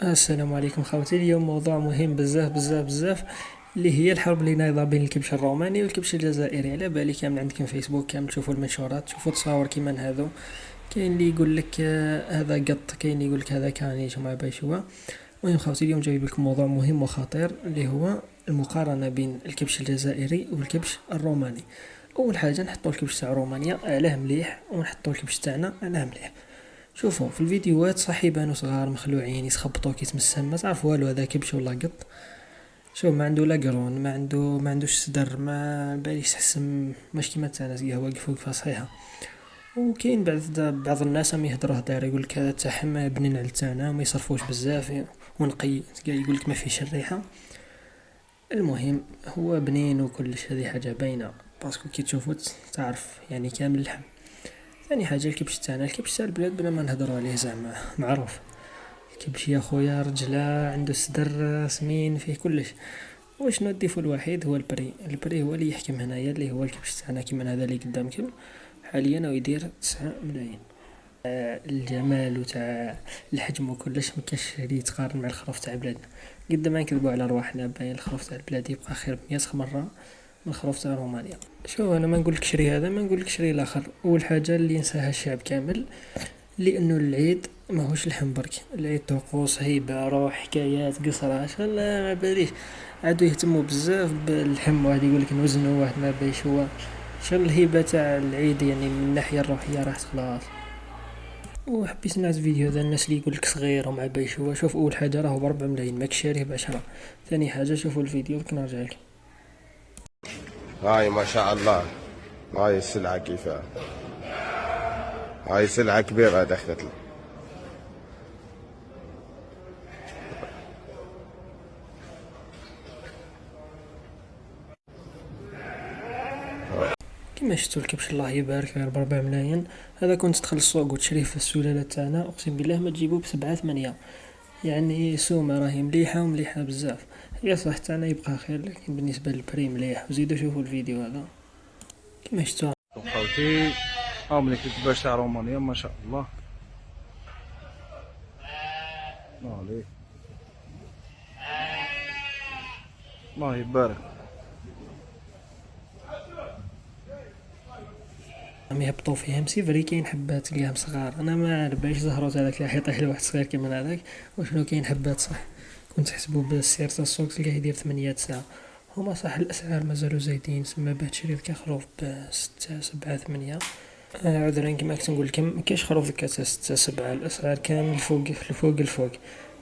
السلام عليكم خوتي. اليوم موضوع مهم بزاف بزاف بزاف، اللي هي الحرب اللي نايضة بين الكبش الروماني والكبش الجزائري. على بالي كامل عندكم فيسبوك، كامل تشوفوا المنشورات، تشوفوا تصاور كيما هذو. كاين اللي يقول لك هذا قط، كاين اللي يقول لك هذا كانيش وما باش هو. المهم خوتي، اليوم جايب لكم موضوع مهم وخطير، اللي هو المقارنة بين الكبش الجزائري والكبش الروماني. اول حاجه نحطوا الكبش تاع رومانيا علاه مليح، ونحطوا الكبش تاعنا علاه مليح. شوفوا في الفيديوهات صح يبانو صغار مخلوعين يسخبطوا كيتمسن، ما تعرف والو هذا كبش ولا قط. شوف ما عنده لا قرون، ما عندوش صدر، ما باليش تحسم مش كيما تاع ناس قهوه واقف وقفه صحيحه. وكاين بعض الناس ما يهضروا هدار، يقول لك هذا تاعهم بنين على تاعنا وما يصرفوش بزاف ونقي، يقول لك ما فيش الريحه. المهم هو بنين وكلش، هذه حاجه باينه، باسكو كي تشوفو تعرف يعني كامل اللحم. ثاني حاجه الكبش تاعنا، الكبش تاع البلاد بلا ما نهضروا عليه زعما معروف. الكبش يا خويا رجله عنده صدر سمين فيه كلش. وشنو الضيف الوحيد هو البري. البري هو اللي يحكم هنايا، اللي هو الكبش تاعنا كيما هذا اللي قدامكم حاليا، ويدير 9 ملايين. الجمال وتاع الحجم وكلش مكاش اللي يتقارن مع الخروف تاع بلادنا. قد ما نكذبوا على رواحنا، باين الخروف تاع البلاد يبقى خير 100 مرة من الخروف تاع رومانيا. شو انا ما نقولك شري هذا، ما نقولك شري الاخر. اول حاجه اللي ينساها الشعب كامل، لانه العيد ماهوش لحم برك، العيد طقوس، هيبه، روح، حكايات، قصرة، شغل ما باليش. عادو يهتموا بزاف باللحم، واحد يقولك نوزنو، واحد ما باليش هو. شغل الهيبة تاع العيد يعني من الناحية الروحية راحت خلاص. وحبيت نعت فيديو هذا الناس اللي يقولك صغير ومع بايش هو. شوف اول حاجة راهو ب4 ملايين، ماك شاريه ب10. ثاني حاجة شوفوا الفيديو نرجعلك. هاي ما شاء الله، هاي السلعة كيفها، هاي سلعة كبيرة دخلت لي. كما شفتوا الكبش الله يبارك غير ب4 ملايين. هذا كنت تدخل السوق وتشريه في السلالة تاعنا، اقسم بالله ما تجيبو ب7 8. يعني سومة راهي مليحة ومليحة بزاف. هي صح تاعنا يبقى خير، لكن بالنسبة للبري مليح. وزيدو شوفوا الفيديو هذا كما شفتوا. خوتي هاهم الكباش تاع رومانيا ما شاء الله. الله عليك، الله يبارك. راهم يهبطوا فيهم سيفري، كاين حبات تلقاهم صغار، انا ما عارف باش زهروا هذاك اللي يطيح لواحد صغير كيما هذاك. وشنو كاين حبات صح، كنت تحسبو بالسير تاع السوق تلقاه يدير 8 9. هما صح الاسعار مازالو زايدين، سما باه تشري ذاك خروف ب6 7 8. عذرا كيما كنت نقول لكم، مكاينش خروف ذكا تاع 6 7، الاسعار كامل الفوق.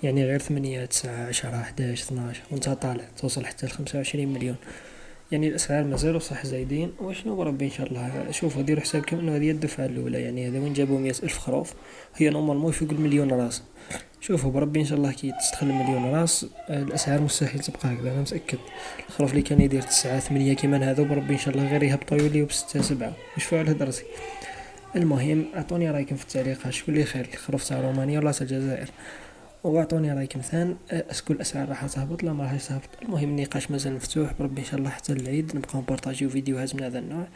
يعني غير 8 9 10 11 12 وانت طالع توصل حتى ل25 مليون. يعني الاسعار مازالوا صح زايدين. وشنو بربي ان شاء الله. شوفوا ديروا حسابكم انه هذه الدفعه الاولى، يعني هذا وين جابوا 100 الف خروف، هي نورمالمون يفوق المليون راس. شوفوا بربي ان شاء الله كي تدخل المليون راس الاسعار مستحيل تبقى هكذا، انا متاكد. الخروف اللي كان يدير 9 8 كيما هذا بربي ان شاء الله غير يهبطوا يوليو ب6 7. مش فاعل هدرتي. المهم اعطوني رايكم في التعليقات، شكون اللي خير الخروف تاع رومانيا ولا تاع الجزائر؟ واعطوني رايكم ثان، اسكو الاسعار راح تهبط لا ما راح تهبط. المهم النقاش مازال مفتوح، بربي ان شاء الله حتى العيد نبقاو نبارطاجيو فيديوهات من هذا النوع.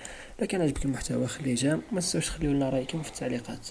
لو كان عجبك المحتوى خليه جام، ما تنساوش تخليو لنا رايكم في التعليقات.